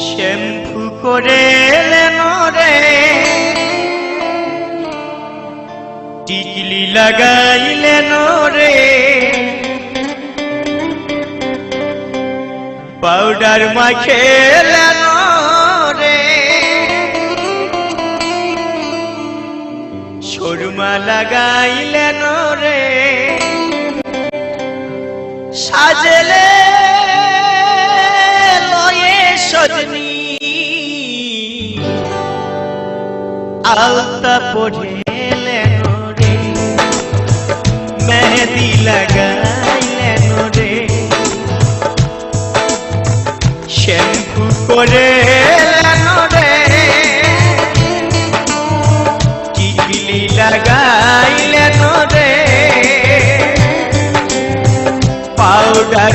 shampoo করে রে টিকলি লাগাইলেন রে পাউডার মাখেলেন রে সুরমা লাগাইলেন রে সাজলে লয়ে সজনী আলতা পড়েলেন রে মেহেদি লাগাইলেন রে শ্যাম্পু করে রে টিকলি লাগাইলেন রে পাউডার